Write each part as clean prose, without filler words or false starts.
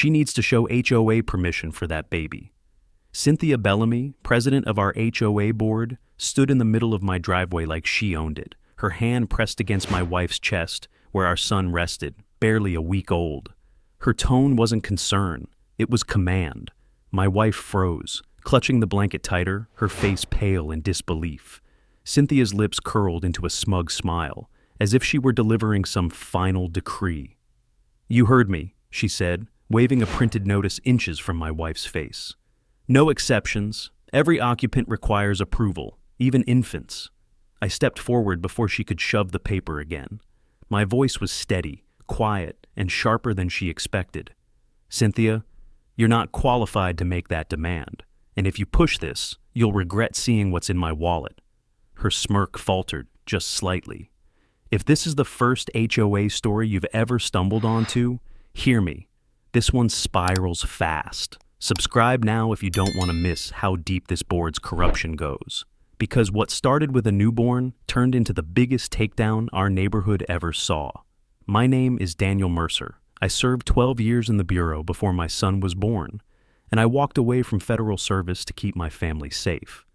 She needs to show HOA permission for that baby. Cynthia Bellamy, president of our HOA board, stood in the middle of my driveway like she owned it, her hand pressed against my wife's chest where our son rested, barely a week old. Her tone wasn't concern, it was command. My wife froze, clutching the blanket tighter, her face pale in disbelief. Cynthia's lips curled into a smug smile, as if she were delivering some final decree. "You heard me," she said, waving a printed notice inches from my wife's face. "No exceptions. Every occupant requires approval, even infants." I stepped forward before she could shove the paper again. My voice was steady, quiet, and sharper than she expected. "Cynthia, you're not qualified to make that demand, and if you push this, you'll regret seeing what's in my wallet." Her smirk faltered, just slightly. "If this is the first HOA story you've ever stumbled onto, hear me. This one spirals fast. Subscribe now if you don't want to miss how deep this board's corruption goes. Because what started with a newborn turned into the biggest takedown our neighborhood ever saw. My name is Daniel Mercer. I served 12 years in the Bureau before my son was born, and I walked away from federal service to keep my family safe.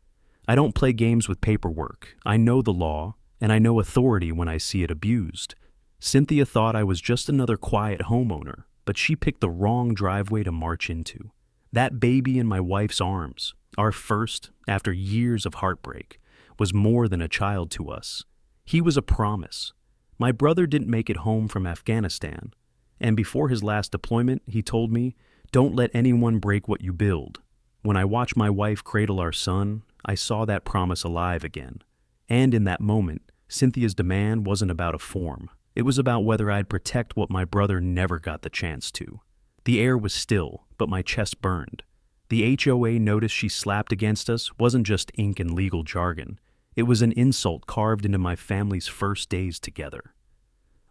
I don't play games with paperwork. I know the law, and I know authority when I see it abused. Cynthia thought I was just another quiet homeowner, but she picked the wrong driveway to march into. That baby in my wife's arms, our first, after years of heartbreak, was more than a child to us. He was a promise. My brother didn't make it home from Afghanistan, and before his last deployment, he told me, "Don't let anyone break what you build." When I watched my wife cradle our son, I saw that promise alive again. And in that moment, Cynthia's demand wasn't about a form. It was about whether I'd protect what my brother never got the chance to. The air was still, but my chest burned. The HOA notice she slapped against us wasn't just ink and legal jargon. It was an insult carved into my family's first days together.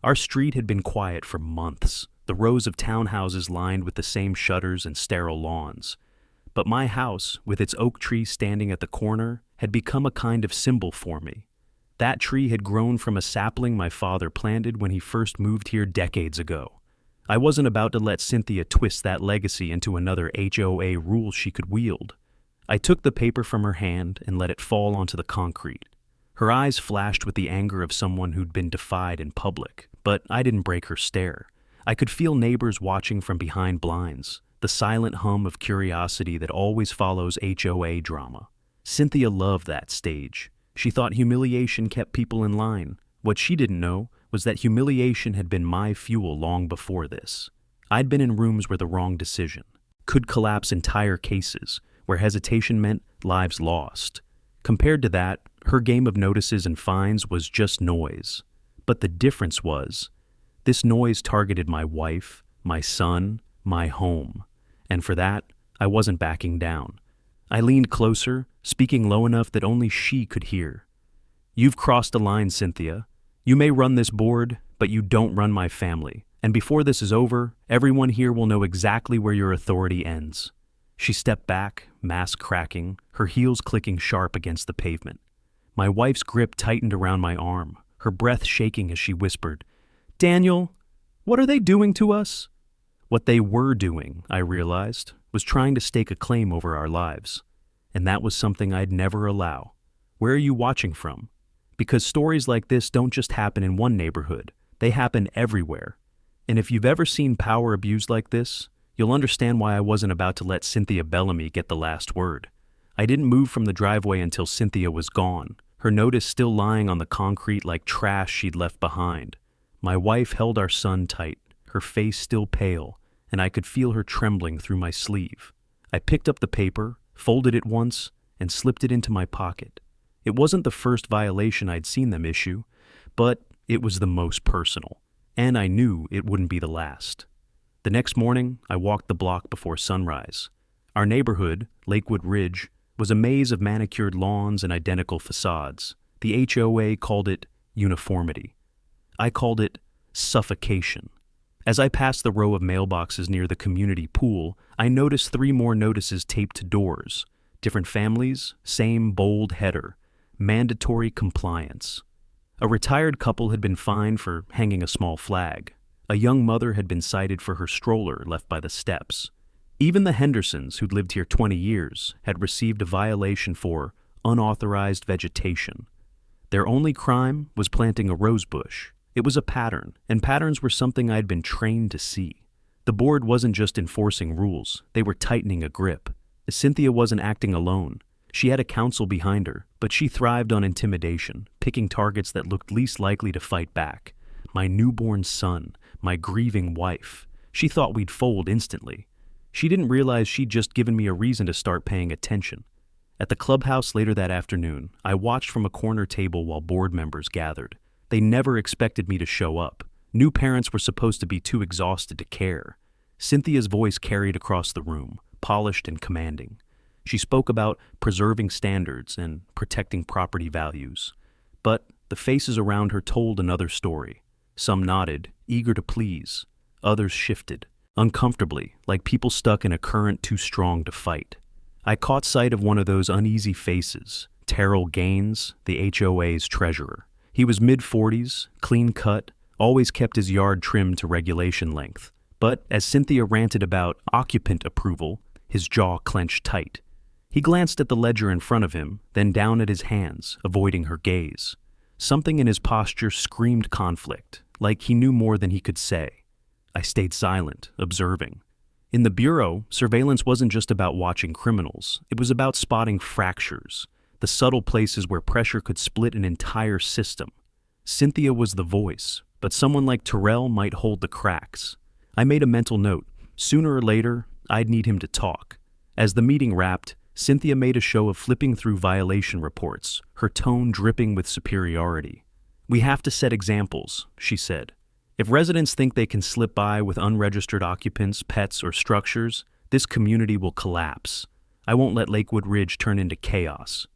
Our street had been quiet for months, the rows of townhouses lined with the same shutters and sterile lawns. But my house, with its oak tree standing at the corner, had become a kind of symbol for me. That tree had grown from a sapling my father planted when he first moved here decades ago. I wasn't about to let Cynthia twist that legacy into another HOA rule she could wield. I took the paper from her hand and let it fall onto the concrete. Her eyes flashed with the anger of someone who'd been defied in public, but I didn't break her stare. I could feel neighbors watching from behind blinds, the silent hum of curiosity that always follows HOA drama. Cynthia loved that stage. She thought humiliation kept people in line. What she didn't know was that humiliation had been my fuel long before this. I'd been in rooms where the wrong decision could collapse entire cases, where hesitation meant lives lost. Compared to that, her game of notices and fines was just noise. But the difference was, this noise targeted my wife, my son, my home. And for that, I wasn't backing down. I leaned closer, speaking low enough that only she could hear. "You've crossed a line, Cynthia. You may run this board, but you don't run my family. And before this is over, everyone here will know exactly where your authority ends." She stepped back, mask cracking, her heels clicking sharp against the pavement. My wife's grip tightened around my arm, her breath shaking as she whispered, "Daniel, what are they doing to us?" What they were doing, I realized, was trying to stake a claim over our lives. And that was something I'd never allow. Where are you watching from? Because stories like this don't just happen in one neighborhood, they happen everywhere. And if you've ever seen power abused like this, you'll understand why I wasn't about to let Cynthia Bellamy get the last word. I didn't move from the driveway until Cynthia was gone, her notice still lying on the concrete like trash she'd left behind. My wife held our son tight, her face still pale, and I could feel her trembling through my sleeve. I picked up the paper, folded it once, and slipped it into my pocket. It wasn't the first violation I'd seen them issue, but it was the most personal, and I knew it wouldn't be the last. The next morning, I walked the block before sunrise. Our neighborhood, Lakewood Ridge, was a maze of manicured lawns and identical facades. The HOA called it uniformity. I called it suffocation. As I passed the row of mailboxes near the community pool, I noticed 3 more notices taped to doors. Different families, same bold header. Mandatory compliance. A retired couple had been fined for hanging a small flag. A young mother had been cited for her stroller left by the steps. Even the Hendersons, who'd lived here 20 years, had received a violation for unauthorized vegetation. Their only crime was planting a rose bush. It was a pattern, and patterns were something I'd been trained to see. The board wasn't just enforcing rules, they were tightening a grip. Cynthia wasn't acting alone. She had a council behind her, but she thrived on intimidation, picking targets that looked least likely to fight back. My newborn son, my grieving wife. She thought we'd fold instantly. She didn't realize she'd just given me a reason to start paying attention. At the clubhouse later that afternoon, I watched from a corner table while board members gathered. They never expected me to show up. New parents were supposed to be too exhausted to care. Cynthia's voice carried across the room, polished and commanding. She spoke about preserving standards and protecting property values. But the faces around her told another story. Some nodded, eager to please. Others shifted, uncomfortably, like people stuck in a current too strong to fight. I caught sight of one of those uneasy faces, Terrell Gaines, the HOA's treasurer. He was mid-40s, clean-cut, always kept his yard trimmed to regulation length. But as Cynthia ranted about occupant approval, his jaw clenched tight. He glanced at the ledger in front of him, then down at his hands, avoiding her gaze. Something in his posture screamed conflict, like he knew more than he could say. I stayed silent, observing. In the bureau, surveillance wasn't just about watching criminals. It was about spotting fractures, the subtle places where pressure could split an entire system. Cynthia was the voice, but someone like Terrell might hold the cracks. I made a mental note. Sooner or later, I'd need him to talk. As the meeting wrapped, Cynthia made a show of flipping through violation reports, her tone dripping with superiority. "We have to set examples," she said. "If residents think they can slip by with unregistered occupants, pets, or structures, this community will collapse. I won't let Lakewood Ridge turn into chaos."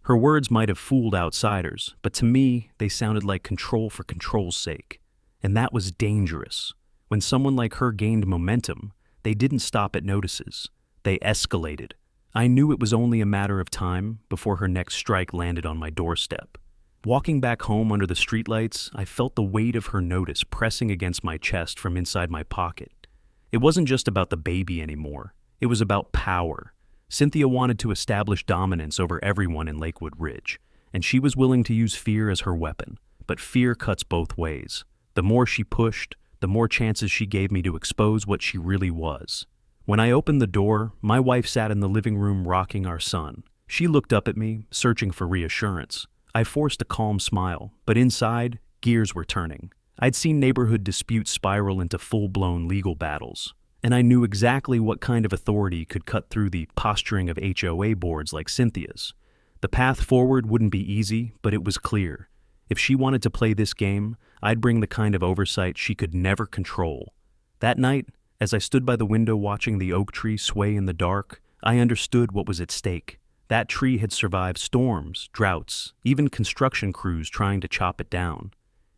Her words might have fooled outsiders, but to me, they sounded like control for control's sake. And that was dangerous. When someone like her gained momentum, they didn't stop at notices. They escalated. I knew it was only a matter of time before her next strike landed on my doorstep. Walking back home under the streetlights, I felt the weight of her notice pressing against my chest from inside my pocket. It wasn't just about the baby anymore. It was about power. Cynthia wanted to establish dominance over everyone in Lakewood Ridge, and she was willing to use fear as her weapon. But fear cuts both ways. The more she pushed, the more chances she gave me to expose what she really was. When I opened the door, my wife sat in the living room rocking our son. She looked up at me, searching for reassurance. I forced a calm smile, but inside, gears were turning. I'd seen neighborhood disputes spiral into full-blown legal battles, and I knew exactly what kind of authority could cut through the posturing of HOA boards like Cynthia's. The path forward wouldn't be easy, but it was clear. If she wanted to play this game, I'd bring the kind of oversight she could never control. That night, as I stood by the window watching the oak tree sway in the dark, I understood what was at stake. That tree had survived storms, droughts, even construction crews trying to chop it down.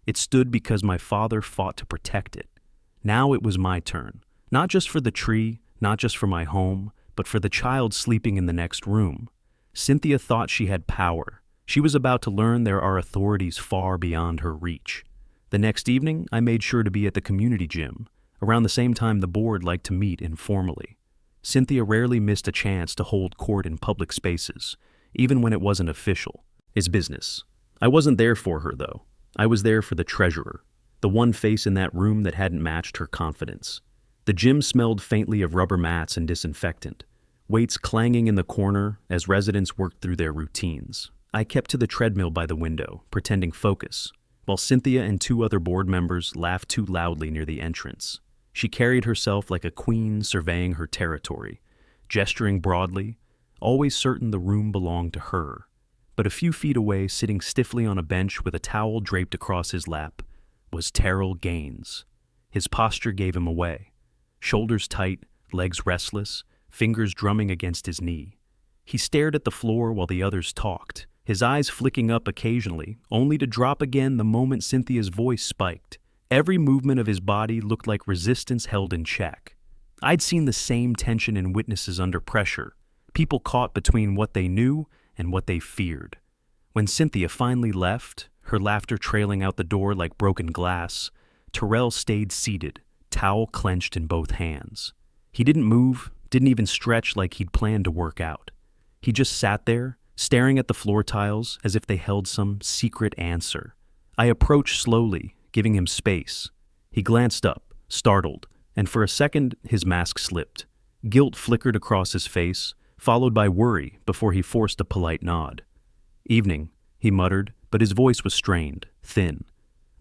It stood because my father fought to protect it. Now it was my turn, not just for the tree, not just for my home, but for the child sleeping in the next room. Cynthia thought she had power. She was about to learn there are authorities far beyond her reach. The next evening, I made sure to be at the community gym, around the same time the board liked to meet informally. Cynthia rarely missed a chance to hold court in public spaces, even when it wasn't official. It's business. I wasn't there for her, though. I was there for the treasurer, the one face in that room that hadn't matched her confidence. The gym smelled faintly of rubber mats and disinfectant, weights clanging in the corner as residents worked through their routines. I kept to the treadmill by the window, pretending focus, while Cynthia and two other board members laughed too loudly near the entrance. She carried herself like a queen surveying her territory, gesturing broadly, always certain the room belonged to her. But a few feet away, sitting stiffly on a bench with a towel draped across his lap, was Terrell Gaines. His posture gave him away. Shoulders tight, legs restless, fingers drumming against his knee. He stared at the floor while the others talked, his eyes flicking up occasionally, only to drop again the moment Cynthia's voice spiked. Every movement of his body looked like resistance held in check. I'd seen the same tension in witnesses under pressure, people caught between what they knew and what they feared. When Cynthia finally left, her laughter trailing out the door like broken glass, Terrell stayed seated, towel clenched in both hands. He didn't move, didn't even stretch like he'd planned to work out. He just sat there, staring at the floor tiles as if they held some secret answer. I approached slowly, giving him space. He glanced up, startled, and for a second his mask slipped. Guilt flickered across his face, followed by worry before he forced a polite nod. "Evening," he muttered, but his voice was strained, thin.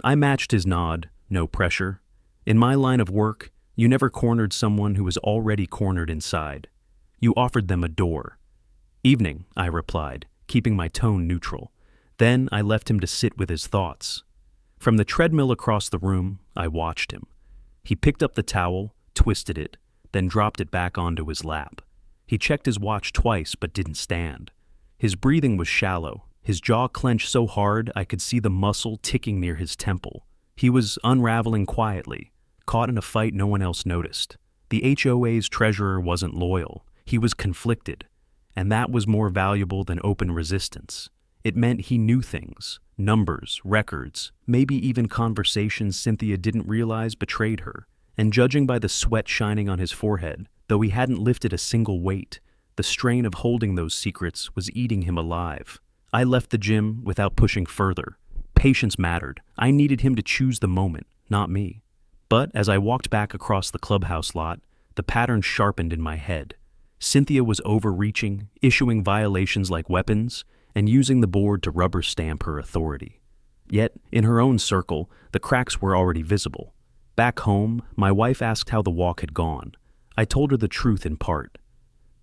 I matched his nod, no pressure. In my line of work, you never cornered someone who was already cornered inside. You offered them a door. "Evening," I replied, keeping my tone neutral. Then I left him to sit with his thoughts. From the treadmill across the room, I watched him. He picked up the towel, twisted it, then dropped it back onto his lap. He checked his watch twice but didn't stand. His breathing was shallow, his jaw clenched so hard I could see the muscle ticking near his temple. He was unraveling quietly, caught in a fight no one else noticed. The HOA's treasurer wasn't loyal. He was conflicted, and that was more valuable than open resistance. It meant he knew things, numbers, records, maybe even conversations Cynthia didn't realize betrayed her. And judging by the sweat shining on his forehead, though he hadn't lifted a single weight, the strain of holding those secrets was eating him alive. I left the gym without pushing further. Patience mattered. I needed him to choose the moment, not me. But as I walked back across the clubhouse lot, the pattern sharpened in my head. Cynthia was overreaching, issuing violations like weapons, and using the board to rubber stamp her authority. Yet, in her own circle, the cracks were already visible. Back home, my wife asked how the walk had gone. I told her the truth in part.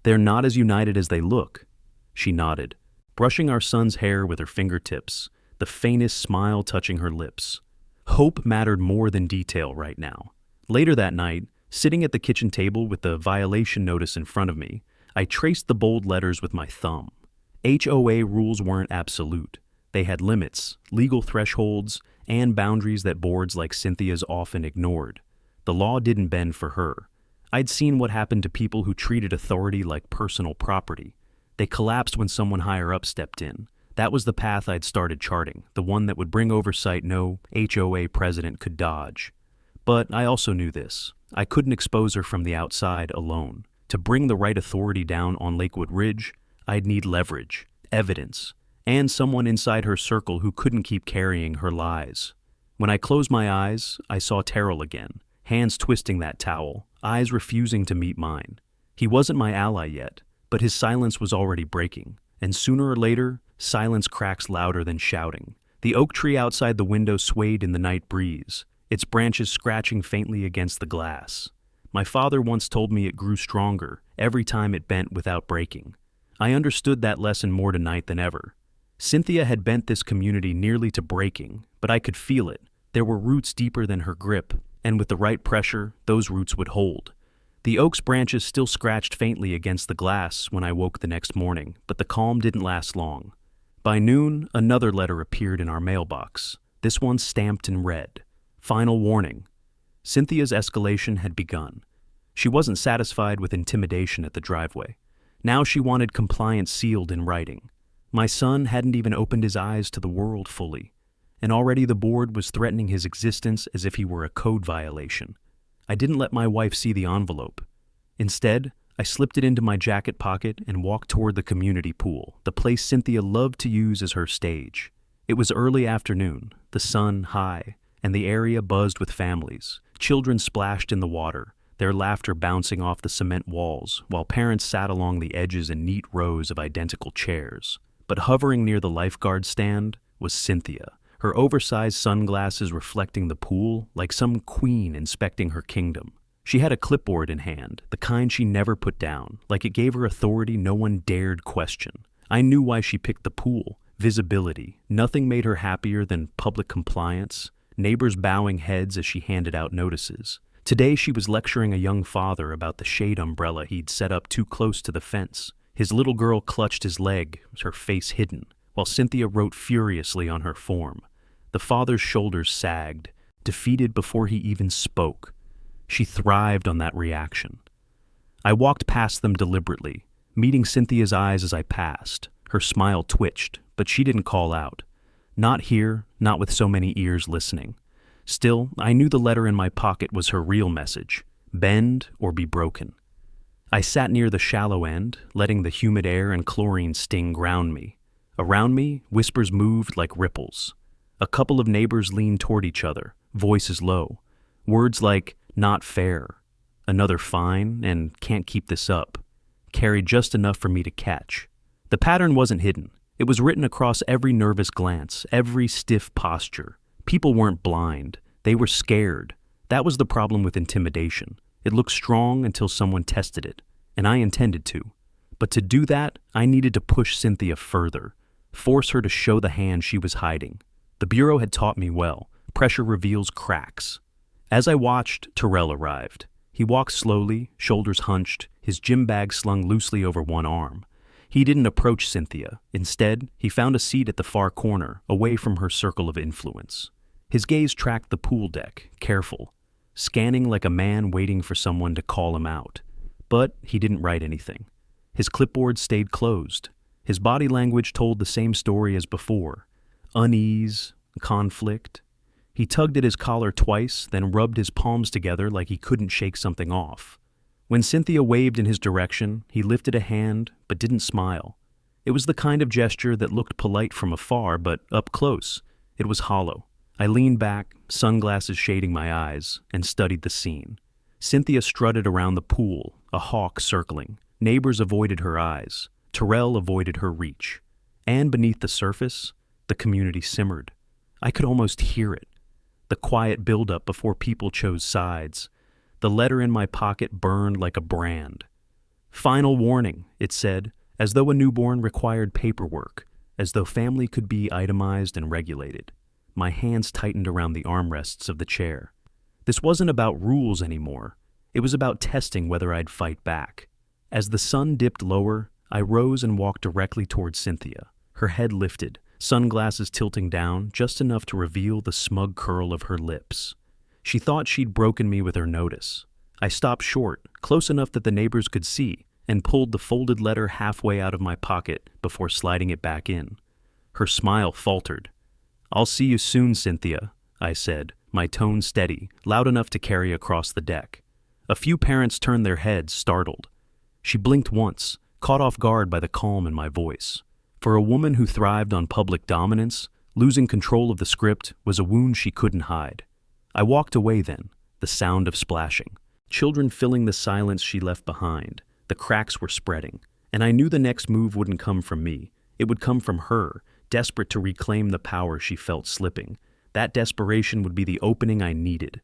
"They're not as united as they look." She nodded, brushing our son's hair with her fingertips, the faintest smile touching her lips. Hope mattered more than detail right now. Later that night, sitting at the kitchen table with the violation notice in front of me, I traced the bold letters with my thumb. HOA rules weren't absolute. They had limits, legal thresholds, and boundaries that boards like Cynthia's often ignored. The law didn't bend for her. I'd seen what happened to people who treated authority like personal property. They collapsed when someone higher up stepped in. That was the path I'd started charting, the one that would bring oversight no HOA president could dodge. But I also knew this. I couldn't expose her from the outside alone. To bring the right authority down on Lakewood Ridge, I'd need leverage, evidence, and someone inside her circle who couldn't keep carrying her lies. When I closed my eyes, I saw Terrell again, hands twisting that towel, eyes refusing to meet mine. He wasn't my ally yet, but his silence was already breaking, and sooner or later, silence cracks louder than shouting. The oak tree outside the window swayed in the night breeze, its branches scratching faintly against the glass. My father once told me it grew stronger every time it bent without breaking. I understood that lesson more tonight than ever. Cynthia had bent this community nearly to breaking, but I could feel it. There were roots deeper than her grip, and with the right pressure, those roots would hold. The oak's branches still scratched faintly against the glass when I woke the next morning, but the calm didn't last long. By noon, another letter appeared in our mailbox, this one stamped in red. Final warning. Cynthia's escalation had begun. She wasn't satisfied with intimidation at the driveway. Now she wanted compliance sealed in writing. My son hadn't even opened his eyes to the world fully, and already the board was threatening his existence as if he were a code violation. I didn't let my wife see the envelope. Instead, I slipped it into my jacket pocket and walked toward the community pool, the place Cynthia loved to use as her stage. It was early afternoon, the sun high, and the area buzzed with families. Children splashed in the water, their laughter bouncing off the cement walls, while parents sat along the edges in neat rows of identical chairs. But hovering near the lifeguard stand was Cynthia, her oversized sunglasses reflecting the pool like some queen inspecting her kingdom. She had a clipboard in hand, the kind she never put down, like it gave her authority no one dared question. I knew why she picked the pool. Visibility. Nothing made her happier than public compliance, neighbors bowing heads as she handed out notices. Today she was lecturing a young father about the shade umbrella he'd set up too close to the fence. His little girl clutched his leg, her face hidden, while Cynthia wrote furiously on her form. The father's shoulders sagged, defeated before he even spoke. She thrived on that reaction. I walked past them deliberately, meeting Cynthia's eyes as I passed. Her smile twitched, but she didn't call out. Not here, not with so many ears listening. Still, I knew the letter in my pocket was her real message: bend or be broken. I sat near the shallow end, letting the humid air and chlorine sting ground me. Around me, whispers moved like ripples. A couple of neighbors leaned toward each other, voices low. Words like, not fair, another fine, and can't keep this up, carried just enough for me to catch. The pattern wasn't hidden. It was written across every nervous glance, every stiff posture. People weren't blind. They were scared. That was the problem with intimidation. It looked strong until someone tested it, and I intended to. But to do that, I needed to push Cynthia further, force her to show the hand she was hiding. The Bureau had taught me well. Pressure reveals cracks. As I watched, Terrell arrived. He walked slowly, shoulders hunched, his gym bag slung loosely over one arm. He didn't approach Cynthia. Instead, he found a seat at the far corner, away from her circle of influence. His gaze tracked the pool deck, careful, scanning like a man waiting for someone to call him out. But he didn't write anything. His clipboard stayed closed. His body language told the same story as before: unease, conflict. He tugged at his collar twice, then rubbed his palms together like he couldn't shake something off. When Cynthia waved in his direction, he lifted a hand but didn't smile. It was the kind of gesture that looked polite from afar, but up close, it was hollow. I leaned back, sunglasses shading my eyes, and studied the scene. Cynthia strutted around the pool, a hawk circling. Neighbors avoided her eyes. Terrell avoided her reach. And beneath the surface, the community simmered. I could almost hear it. The quiet buildup before people chose sides. The letter in my pocket burned like a brand. Final warning, it said, as though a newborn required paperwork, as though family could be itemized and regulated. My hands tightened around the armrests of the chair. This wasn't about rules anymore. It was about testing whether I'd fight back. As the sun dipped lower, I rose and walked directly toward Cynthia, her head lifted, sunglasses tilting down just enough to reveal the smug curl of her lips. She thought she'd broken me with her notice. I stopped short, close enough that the neighbors could see, and pulled the folded letter halfway out of my pocket before sliding it back in. Her smile faltered. "I'll see you soon, Cynthia," I said, my tone steady, loud enough to carry across the deck. A few parents turned their heads, startled. She blinked once, caught off guard by the calm in my voice. For a woman who thrived on public dominance, losing control of the script was a wound she couldn't hide. I walked away then, the sound of splashing. Children filling the silence she left behind. The cracks were spreading, and I knew the next move wouldn't come from me. It would come from her, desperate to reclaim the power she felt slipping. That desperation would be the opening I needed.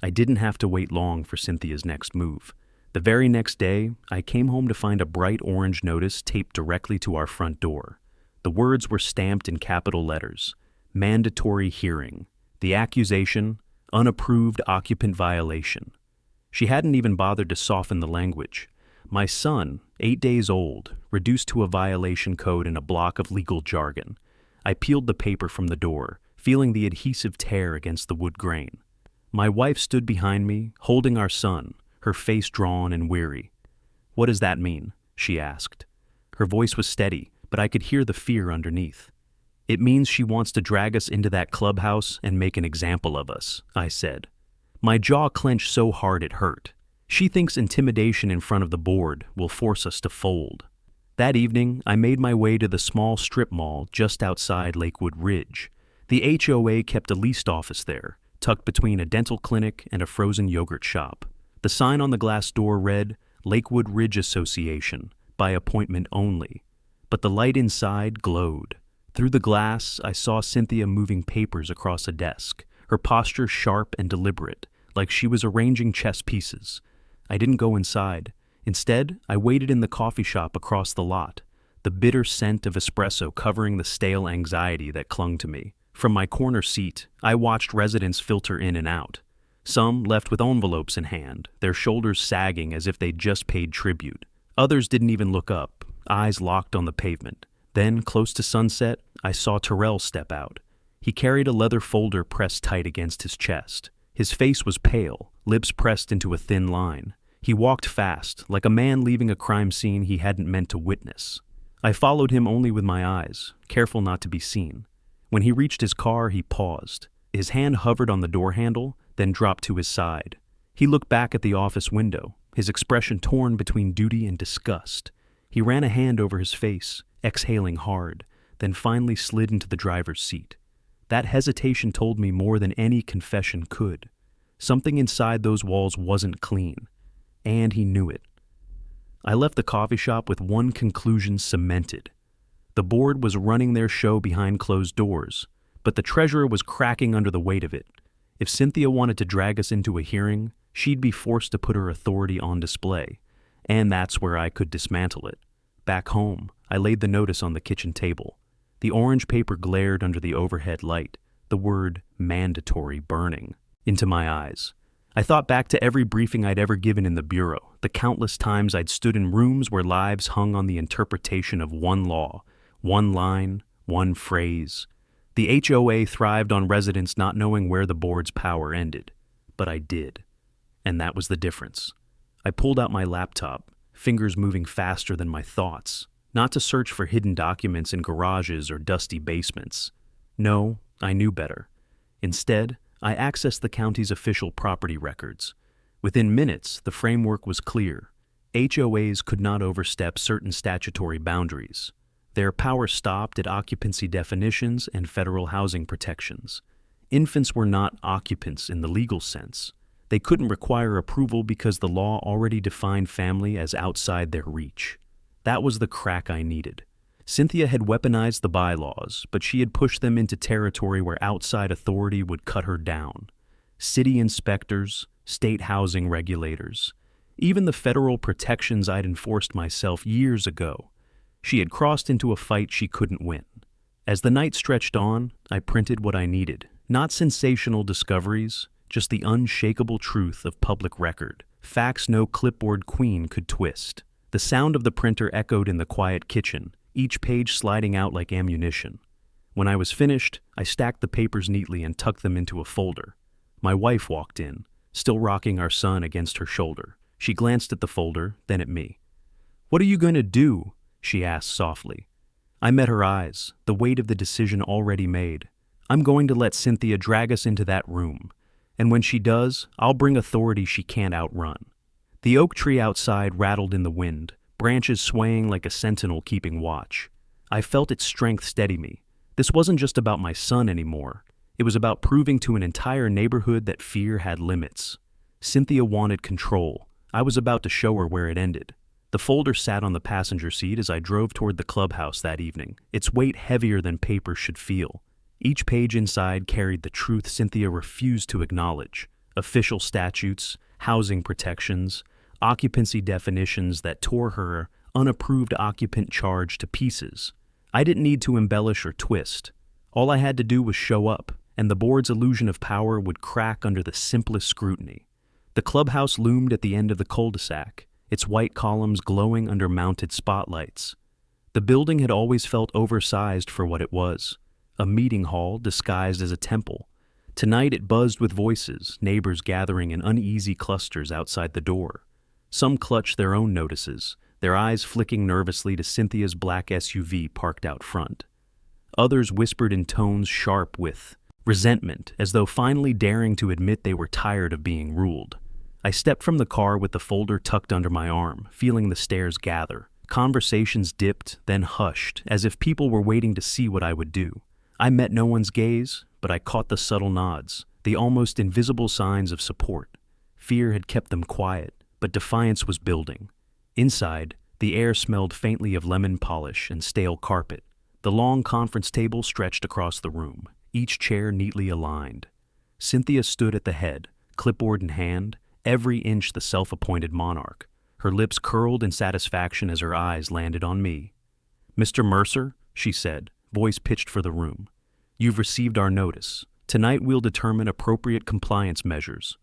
I didn't have to wait long for Cynthia's next move. The very next day, I came home to find a bright orange notice taped directly to our front door. The words were stamped in capital letters: mandatory hearing. The accusation: unapproved occupant violation. She hadn't even bothered to soften the language. My son, 8 days old, reduced to a violation code in a block of legal jargon. I peeled the paper from the door, feeling the adhesive tear against the wood grain. My wife stood behind me, holding our son, her face drawn and weary. "What does that mean?" she asked. Her voice was steady, but I could hear the fear underneath. "It means she wants to drag us into that clubhouse and make an example of us," I said. My jaw clenched so hard it hurt. She thinks intimidation in front of the board will force us to fold. That evening, I made my way to the small strip mall just outside Lakewood Ridge. The HOA kept a leased office there, tucked between a dental clinic and a frozen yogurt shop. The sign on the glass door read, Lakewood Ridge Association, by appointment only. But the light inside glowed. Through the glass, I saw Cynthia moving papers across a desk, her posture sharp and deliberate, like she was arranging chess pieces. I didn't go inside. Instead, I waited in the coffee shop across the lot, the bitter scent of espresso covering the stale anxiety that clung to me. From my corner seat, I watched residents filter in and out. Some left with envelopes in hand, their shoulders sagging as if they'd just paid tribute. Others didn't even look up, eyes locked on the pavement. Then, close to sunset, I saw Terrell step out. He carried a leather folder pressed tight against his chest. His face was pale, lips pressed into a thin line. He walked fast, like a man leaving a crime scene he hadn't meant to witness. I followed him only with my eyes, careful not to be seen. When he reached his car, he paused. His hand hovered on the door handle, then dropped to his side. He looked back at the office window, his expression torn between duty and disgust. He ran a hand over his face, exhaling hard, then finally slid into the driver's seat. That hesitation told me more than any confession could. Something inside those walls wasn't clean, and he knew it. I left the coffee shop with one conclusion cemented. The board was running their show behind closed doors, but the treasurer was cracking under the weight of it. If Cynthia wanted to drag us into a hearing, she'd be forced to put her authority on display, and that's where I could dismantle it. Back home, I laid the notice on the kitchen table. The orange paper glared under the overhead light, the word mandatory burning into my eyes. I thought back to every briefing I'd ever given in the bureau, the countless times I'd stood in rooms where lives hung on the interpretation of one law, one line, one phrase. The HOA thrived on residents not knowing where the board's power ended, but I did. And that was the difference. I pulled out my laptop, fingers moving faster than my thoughts, not to search for hidden documents in garages or dusty basements. No, I knew better. Instead, I accessed the county's official property records. Within minutes, the framework was clear. HOAs could not overstep certain statutory boundaries. Their power stopped at occupancy definitions and federal housing protections. Infants were not occupants in the legal sense. They couldn't require approval because the law already defined family as outside their reach. That was the crack I needed. Cynthia had weaponized the bylaws, but she had pushed them into territory where outside authority would cut her down. City inspectors, state housing regulators, even the federal protections I'd enforced myself years ago. She had crossed into a fight she couldn't win. As the night stretched on, I printed what I needed. Not sensational discoveries, just the unshakable truth of public record. Facts no clipboard queen could twist. The sound of the printer echoed in the quiet kitchen, each page sliding out like ammunition. When I was finished, I stacked the papers neatly and tucked them into a folder. My wife walked in, still rocking our son against her shoulder. She glanced at the folder, then at me. "What are you going to do?" she asked softly. I met her eyes, the weight of the decision already made. I'm going to let Cynthia drag us into that room, and when she does, I'll bring authority she can't outrun. The oak tree outside rattled in the wind, branches swaying like a sentinel keeping watch. I felt its strength steady me. This wasn't just about my son anymore. It was about proving to an entire neighborhood that fear had limits. Cynthia wanted control. I was about to show her where it ended. The folder sat on the passenger seat as I drove toward the clubhouse that evening, its weight heavier than paper should feel. Each page inside carried the truth Cynthia refused to acknowledge. Official statutes, housing protections, occupancy definitions that tore her unapproved occupant charge to pieces. I didn't need to embellish or twist. All I had to do was show up, and the board's illusion of power would crack under the simplest scrutiny. The clubhouse loomed at the end of the cul-de-sac, its white columns glowing under mounted spotlights. The building had always felt oversized for what it was, a meeting hall disguised as a temple. Tonight it buzzed with voices, neighbors gathering in uneasy clusters outside the door. Some clutched their own notices, their eyes flicking nervously to Cynthia's black SUV parked out front. Others whispered in tones sharp with resentment, as though finally daring to admit they were tired of being ruled. I stepped from the car with the folder tucked under my arm, feeling the stares gather. Conversations dipped, then hushed, as if people were waiting to see what I would do. I met no one's gaze, but I caught the subtle nods, the almost invisible signs of support. Fear had kept them quiet, but defiance was building. Inside, the air smelled faintly of lemon polish and stale carpet. The long conference table stretched across the room, each chair neatly aligned. Cynthia stood at the head, clipboard in hand, every inch the self-appointed monarch. Her lips curled in satisfaction as her eyes landed on me. "Mr. Mercer," she said, voice pitched for the room, "you've received our notice. Tonight we'll determine appropriate compliance measures."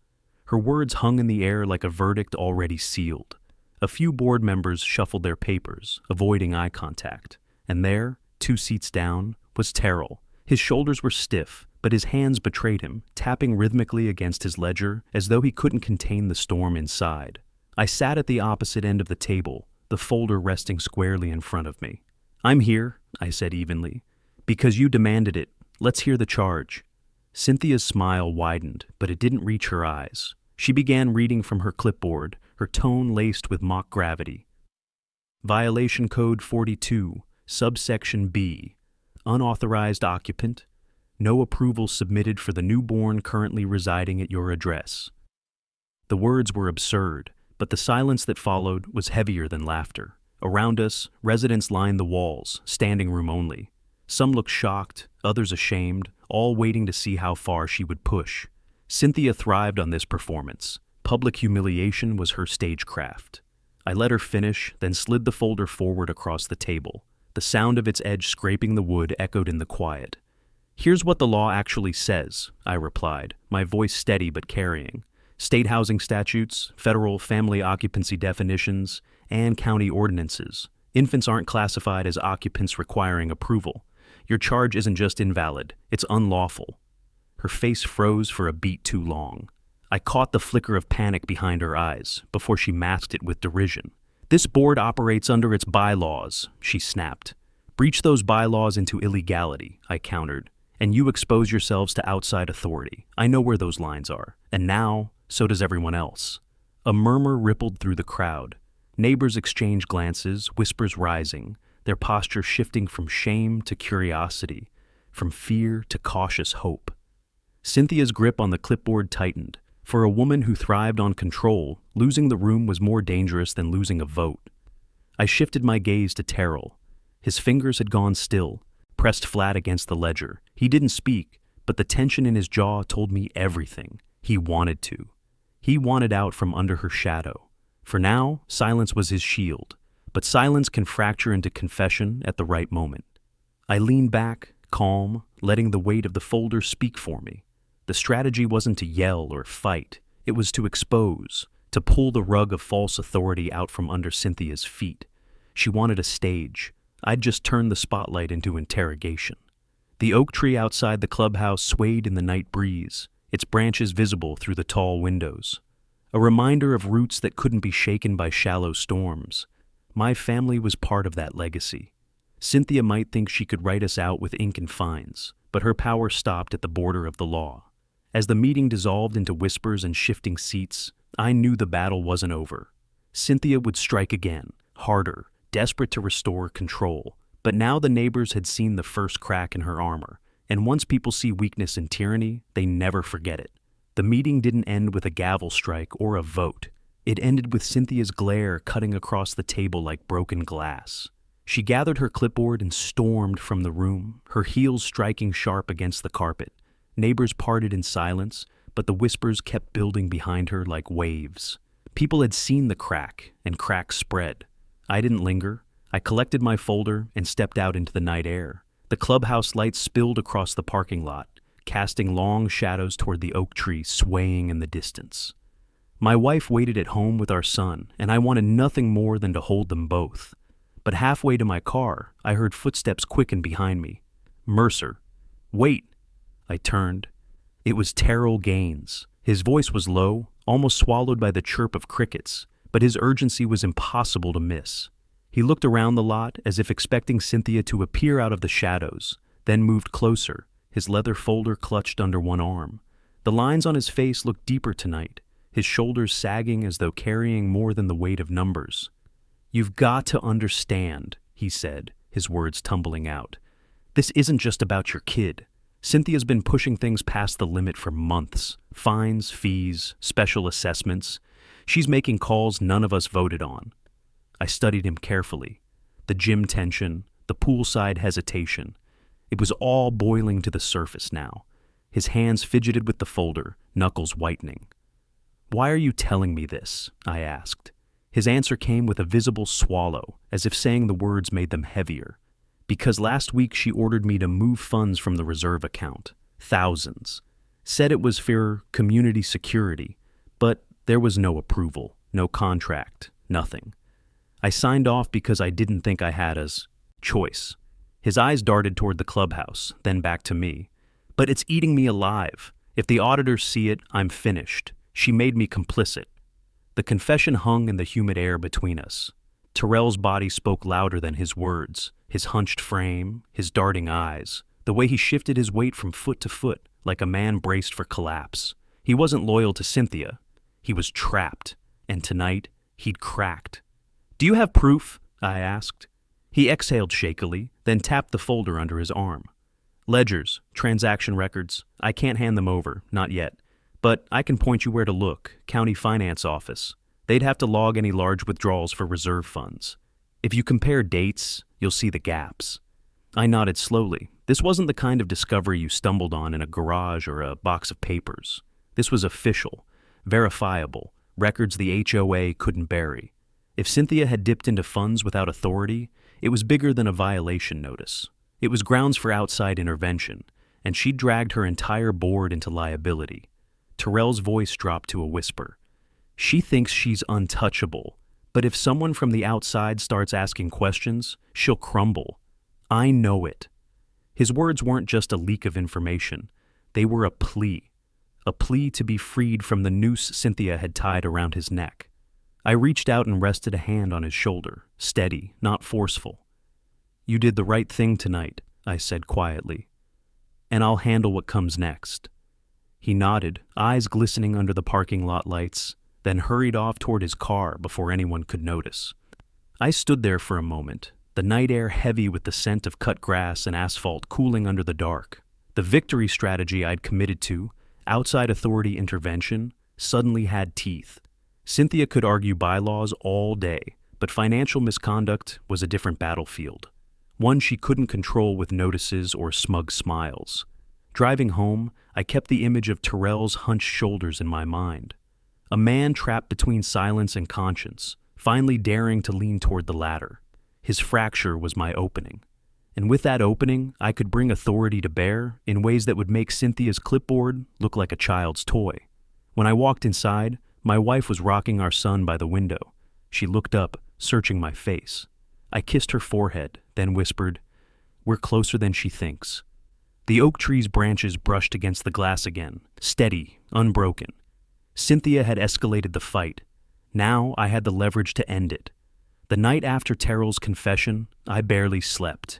Her words hung in the air like a verdict already sealed. A few board members shuffled their papers, avoiding eye contact. And there, 2 seats down, was Terrell. His shoulders were stiff, but his hands betrayed him, tapping rhythmically against his ledger as though he couldn't contain the storm inside. I sat at the opposite end of the table, the folder resting squarely in front of me. "I'm here," I said evenly, "because you demanded it. Let's hear the charge." Cynthia's smile widened, but it didn't reach her eyes. She began reading from her clipboard, her tone laced with mock gravity. Violation Code 42, subsection B. Unauthorized occupant. No approval submitted for the newborn currently residing at your address. The words were absurd, but the silence that followed was heavier than laughter. Around us, residents lined the walls, standing room only. Some looked shocked, others ashamed, all waiting to see how far she would push. Cynthia thrived on this performance. Public humiliation was her stagecraft. I let her finish, then slid the folder forward across the table. The sound of its edge scraping the wood echoed in the quiet. "Here's what the law actually says," I replied, my voice steady but carrying. "State housing statutes, federal family occupancy definitions, and county ordinances. Infants aren't classified as occupants requiring approval. Your charge isn't just invalid, it's unlawful." Her face froze for a beat too long. I caught the flicker of panic behind her eyes before she masked it with derision. "This board operates under its bylaws," she snapped. "Breach those bylaws into illegality," I countered, "and you expose yourselves to outside authority. I know where those lines are. And now, so does everyone else." A murmur rippled through the crowd. Neighbors exchanged glances, whispers rising, their posture shifting from shame to curiosity, from fear to cautious hope. Cynthia's grip on the clipboard tightened. For a woman who thrived on control, losing the room was more dangerous than losing a vote. I shifted my gaze to Terrell. His fingers had gone still, pressed flat against the ledger. He didn't speak, but the tension in his jaw told me everything. He wanted to. He wanted out from under her shadow. For now, silence was his shield, but silence can fracture into confession at the right moment. I leaned back, calm, letting the weight of the folder speak for me. The strategy wasn't to yell or fight. It was to expose, to pull the rug of false authority out from under Cynthia's feet. She wanted a stage. I'd just turned the spotlight into interrogation. The oak tree outside the clubhouse swayed in the night breeze, its branches visible through the tall windows. A reminder of roots that couldn't be shaken by shallow storms. My family was part of that legacy. Cynthia might think she could write us out with ink and fines, but her power stopped at the border of the law. As the meeting dissolved into whispers and shifting seats, I knew the battle wasn't over. Cynthia would strike again, harder, desperate to restore control. But now the neighbors had seen the first crack in her armor, and once people see weakness and tyranny, they never forget it. The meeting didn't end with a gavel strike or a vote. It ended with Cynthia's glare cutting across the table like broken glass. She gathered her clipboard and stormed from the room, her heels striking sharp against the carpet. Neighbors parted in silence, but the whispers kept building behind her like waves. People had seen the crack, and cracks spread. I didn't linger. I collected my folder and stepped out into the night air. The clubhouse lights spilled across the parking lot, casting long shadows toward the oak tree swaying in the distance. My wife waited at home with our son, and I wanted nothing more than to hold them both. But halfway to my car, I heard footsteps quicken behind me. "Mercer, wait!" I turned. It was Terrell Gaines. His voice was low, almost swallowed by the chirp of crickets, but his urgency was impossible to miss. He looked around the lot as if expecting Cynthia to appear out of the shadows, then moved closer, his leather folder clutched under one arm. The lines on his face looked deeper tonight, his shoulders sagging as though carrying more than the weight of numbers. "You've got to understand," he said, his words tumbling out. "This isn't just about your kid. Cynthia's been pushing things past the limit for months. Fines, fees, special assessments. She's making calls none of us voted on." I studied him carefully. The gym tension, the poolside hesitation. It was all boiling to the surface now. His hands fidgeted with the folder, knuckles whitening. "Why are you telling me this?" I asked. His answer came with a visible swallow, as if saying the words made them heavier. "Because last week she ordered me to move funds from the reserve account. Thousands. Said it was for community security, but there was no approval, no contract, nothing. I signed off because I didn't think I had a choice." His eyes darted toward the clubhouse, then back to me. "But it's eating me alive. If the auditors see it, I'm finished. She made me complicit." The confession hung in the humid air between us. Terrell's body spoke louder than his words, his hunched frame, his darting eyes, the way he shifted his weight from foot to foot, like a man braced for collapse. He wasn't loyal to Cynthia. He was trapped, and tonight, he'd cracked. "Do you have proof?" I asked. He exhaled shakily, then tapped the folder under his arm. "Ledgers, transaction records. I can't hand them over, not yet. But I can point you where to look, county finance office. They'd have to log any large withdrawals for reserve funds. If you compare dates, you'll see the gaps." I nodded slowly. This wasn't the kind of discovery you stumbled on in a garage or a box of papers. This was official, verifiable, records the HOA couldn't bury. If Cynthia had dipped into funds without authority, it was bigger than a violation notice. It was grounds for outside intervention, and she'd dragged her entire board into liability. Terrell's voice dropped to a whisper. "She thinks she's untouchable, but if someone from the outside starts asking questions, she'll crumble. I know it." His words weren't just a leak of information. They were a plea to be freed from the noose Cynthia had tied around his neck. I reached out and rested a hand on his shoulder, steady, not forceful. "You did the right thing tonight," I said quietly. "And I'll handle what comes next." He nodded, eyes glistening under the parking lot lights, then hurried off toward his car before anyone could notice. I stood there for a moment, the night air heavy with the scent of cut grass and asphalt cooling under the dark. The victory strategy I'd committed to, outside authority intervention, suddenly had teeth. Cynthia could argue bylaws all day, but financial misconduct was a different battlefield, one she couldn't control with notices or smug smiles. Driving home, I kept the image of Terrell's hunched shoulders in my mind. A man trapped between silence and conscience, finally daring to lean toward the latter. His fracture was my opening. And with that opening, I could bring authority to bear in ways that would make Cynthia's clipboard look like a child's toy. When I walked inside, my wife was rocking our son by the window. She looked up, searching my face. I kissed her forehead, then whispered, "We're closer than she thinks." The oak tree's branches brushed against the glass again, steady, unbroken. Cynthia had escalated the fight. Now I had the leverage to end it. The night after Terrell's confession, I barely slept.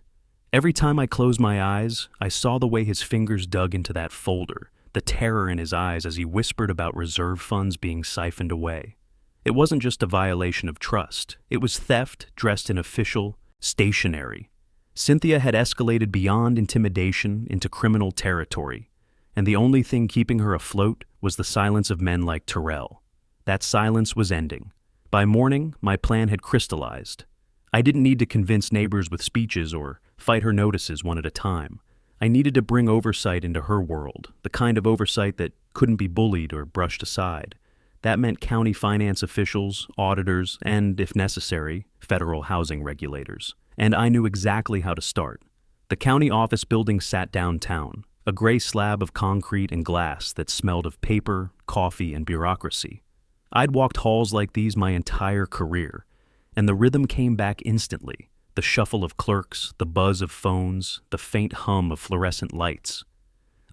Every time I closed my eyes, I saw the way his fingers dug into that folder, the terror in his eyes as he whispered about reserve funds being siphoned away. It wasn't just a violation of trust. It was theft dressed in official, stationery. Cynthia had escalated beyond intimidation into criminal territory, and the only thing keeping her afloat was the silence of men like Terrell. That silence was ending. By morning, my plan had crystallized. I didn't need to convince neighbors with speeches or fight her notices one at a time. I needed to bring oversight into her world, the kind of oversight that couldn't be bullied or brushed aside. That meant county finance officials, auditors, and, if necessary, federal housing regulators. And I knew exactly how to start. The county office building sat downtown, a gray slab of concrete and glass that smelled of paper, coffee, and bureaucracy. I'd walked halls like these my entire career, and the rhythm came back instantly. The shuffle of clerks, the buzz of phones, the faint hum of fluorescent lights.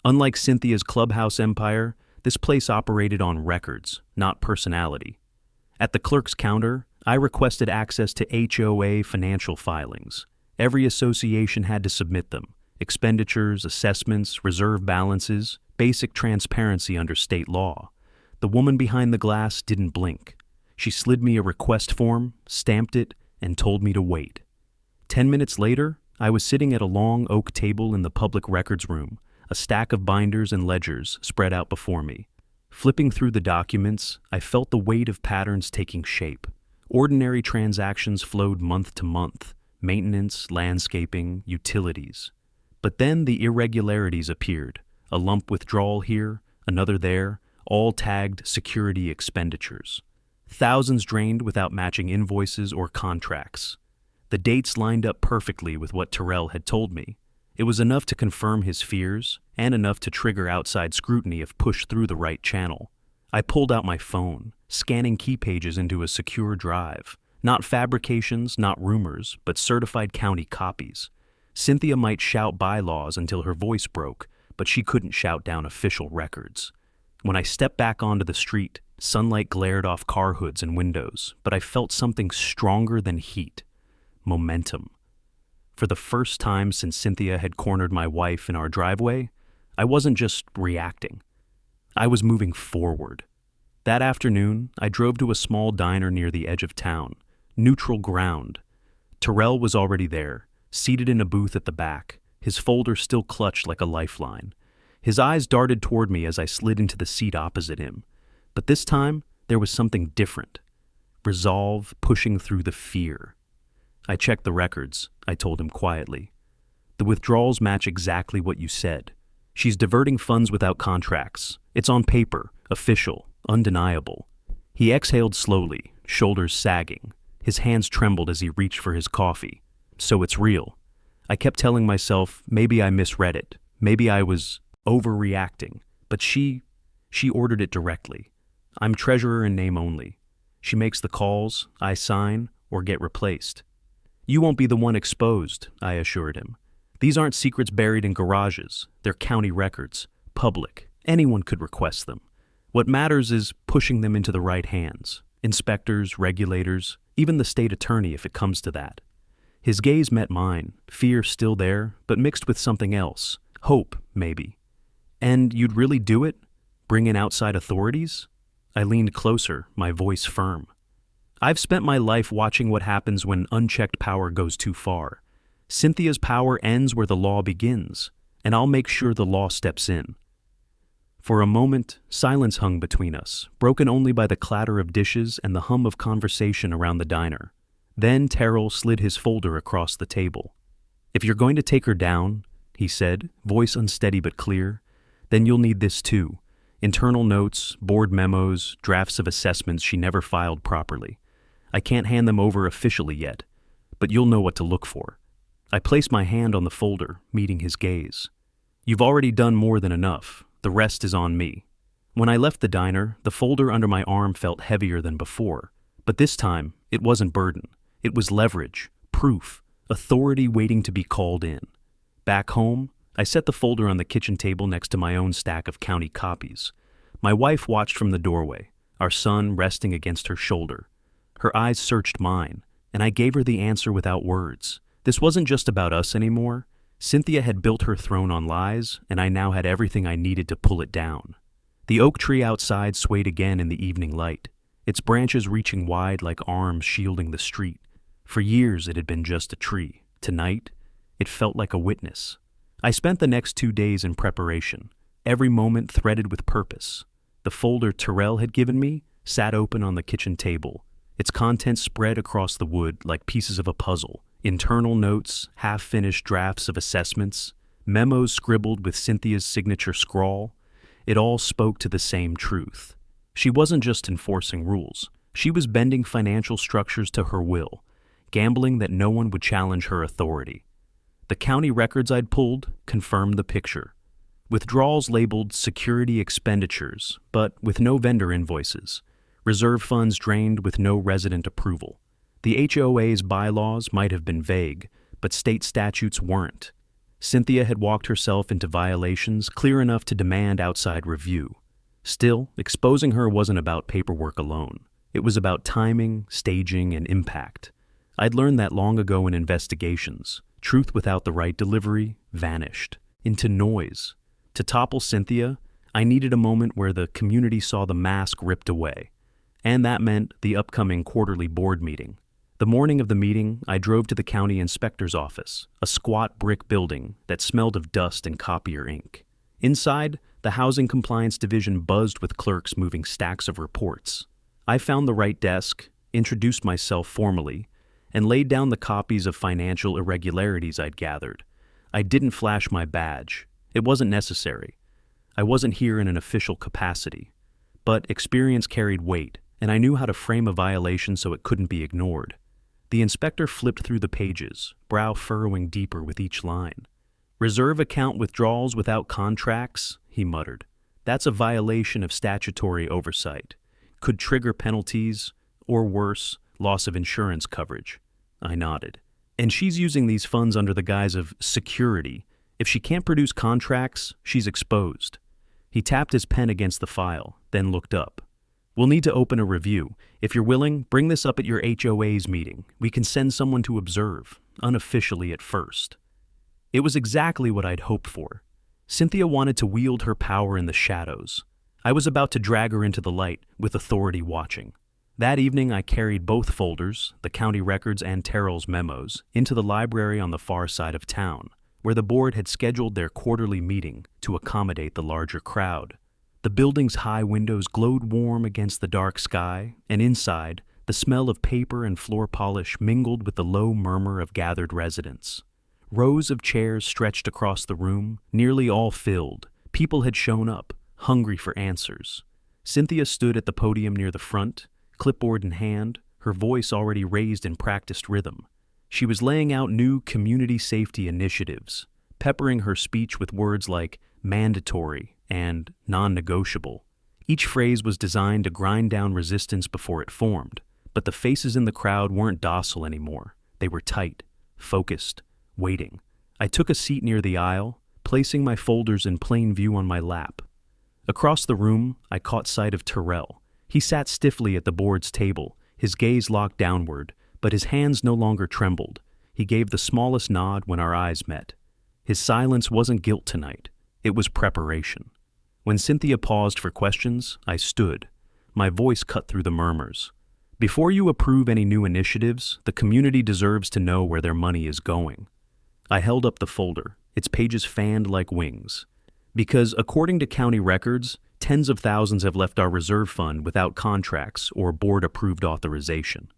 Unlike Cynthia's clubhouse empire, this place operated on records, not personality. At the clerk's counter, I requested access to HOA financial filings. Every association had to submit them. Expenditures, assessments, reserve balances, basic transparency under state law. The woman behind the glass didn't blink. She slid me a request form, stamped it, and told me to wait. 10 minutes later, I was sitting at a long oak table in the public records room, a stack of binders and ledgers spread out before me. Flipping through the documents, I felt the weight of patterns taking shape. Ordinary transactions flowed month to month, maintenance, landscaping, utilities. But then the irregularities appeared, a lump withdrawal here, another there, all tagged security expenditures. Thousands drained without matching invoices or contracts. The dates lined up perfectly with what Terrell had told me. It was enough to confirm his fears, and enough to trigger outside scrutiny if pushed through the right channel. I pulled out my phone, scanning key pages into a secure drive. Not fabrications, not rumors, but certified county copies. Cynthia might shout bylaws until her voice broke, but she couldn't shout down official records. When I stepped back onto the street, sunlight glared off car hoods and windows, but I felt something stronger than heat. Momentum. For the first time since Cynthia had cornered my wife in our driveway, I wasn't just reacting. I was moving forward. That afternoon, I drove to a small diner near the edge of town, neutral ground. Terrell was already there, seated in a booth at the back, his folder still clutched like a lifeline. His eyes darted toward me as I slid into the seat opposite him. But this time, there was something different. Resolve pushing through the fear. I checked the records, I told him quietly. The withdrawals match exactly what you said. She's diverting funds without contracts. It's on paper, official, undeniable. He exhaled slowly, shoulders sagging. His hands trembled as he reached for his coffee. So it's real. I kept telling myself maybe I misread it. Maybe I was overreacting. But she ordered it directly. I'm treasurer in name only. She makes the calls, I sign, or get replaced. You won't be the one exposed, I assured him. These aren't secrets buried in garages. They're county records, public. Anyone could request them. What matters is pushing them into the right hands. Inspectors, regulators, even the state attorney if it comes to that. His gaze met mine, fear still there, but mixed with something else. Hope, maybe. And you'd really do it? Bring in outside authorities? I leaned closer, my voice firm. I've spent my life watching what happens when unchecked power goes too far. Cynthia's power ends where the law begins, and I'll make sure the law steps in. For a moment, silence hung between us, broken only by the clatter of dishes and the hum of conversation around the diner. Then Terrell slid his folder across the table. If you're going to take her down, he said, voice unsteady but clear, then you'll need this too. Internal notes, board memos, drafts of assessments she never filed properly. I can't hand them over officially yet, but you'll know what to look for. I placed my hand on the folder, meeting his gaze. You've already done more than enough. The rest is on me. When I left the diner, the folder under my arm felt heavier than before. But this time, it wasn't burden. It was leverage, proof, authority waiting to be called in. Back home, I set the folder on the kitchen table next to my own stack of county copies. My wife watched from the doorway, our son resting against her shoulder. Her eyes searched mine, and I gave her the answer without words. This wasn't just about us anymore. Cynthia had built her throne on lies, and I now had everything I needed to pull it down. The oak tree outside swayed again in the evening light, its branches reaching wide like arms shielding the street. For years it had been just a tree. Tonight, it felt like a witness. I spent the next 2 days in preparation, every moment threaded with purpose. The folder Terrell had given me sat open on the kitchen table, its contents spread across the wood like pieces of a puzzle. Internal notes, half-finished drafts of assessments, memos scribbled with Cynthia's signature scrawl. It all spoke to the same truth. She wasn't just enforcing rules. She was bending financial structures to her will, gambling that no one would challenge her authority. The county records I'd pulled confirmed the picture. Withdrawals labeled security expenditures, but with no vendor invoices. Reserve funds drained with no resident approval. The HOA's bylaws might have been vague, but state statutes weren't. Cynthia had walked herself into violations clear enough to demand outside review. Still, exposing her wasn't about paperwork alone. It was about timing, staging, and impact. I'd learned that long ago in investigations. Truth without the right delivery vanished into noise. To topple Cynthia, I needed a moment where the community saw the mask ripped away. And that meant the upcoming quarterly board meeting. The morning of the meeting, I drove to the county inspector's office, a squat brick building that smelled of dust and copier ink. Inside, the Housing Compliance Division buzzed with clerks moving stacks of reports. I found the right desk, introduced myself formally, and laid down the copies of financial irregularities I'd gathered. I didn't flash my badge. It wasn't necessary. I wasn't here in an official capacity. But experience carried weight, and I knew how to frame a violation so it couldn't be ignored. The inspector flipped through the pages, brow furrowing deeper with each line. Reserve account withdrawals without contracts, he muttered. That's a violation of statutory oversight. Could trigger penalties, or worse, loss of insurance coverage. I nodded. And she's using these funds under the guise of security. If she can't produce contracts, she's exposed. He tapped his pen against the file, then looked up. We'll need to open a review. If you're willing, bring this up at your HOA's meeting. We can send someone to observe, unofficially at first. It was exactly what I'd hoped for. Cynthia wanted to wield her power in the shadows. I was about to drag her into the light, with authority watching. That evening I carried both folders, the county records and Terrell's memos, into the library on the far side of town, where the board had scheduled their quarterly meeting to accommodate the larger crowd. The building's high windows glowed warm against the dark sky, and inside, the smell of paper and floor polish mingled with the low murmur of gathered residents. Rows of chairs stretched across the room, nearly all filled. People had shown up, hungry for answers. Cynthia stood at the podium near the front, clipboard in hand, her voice already raised in practiced rhythm. She was laying out new community safety initiatives, peppering her speech with words like mandatory and non-negotiable. Each phrase was designed to grind down resistance before it formed, but the faces in the crowd weren't docile anymore. They were tight, focused, waiting. I took a seat near the aisle, placing my folders in plain view on my lap. Across the room, I caught sight of Terrell. He sat stiffly at the board's table, his gaze locked downward, but his hands no longer trembled. He gave the smallest nod when our eyes met. His silence wasn't guilt tonight. It was preparation. When Cynthia paused for questions, I stood. My voice cut through the murmurs. Before you approve any new initiatives, the community deserves to know where their money is going. I held up the folder, its pages fanned like wings. Because, according to county records, tens of thousands have left our reserve fund without contracts or board-approved authorization.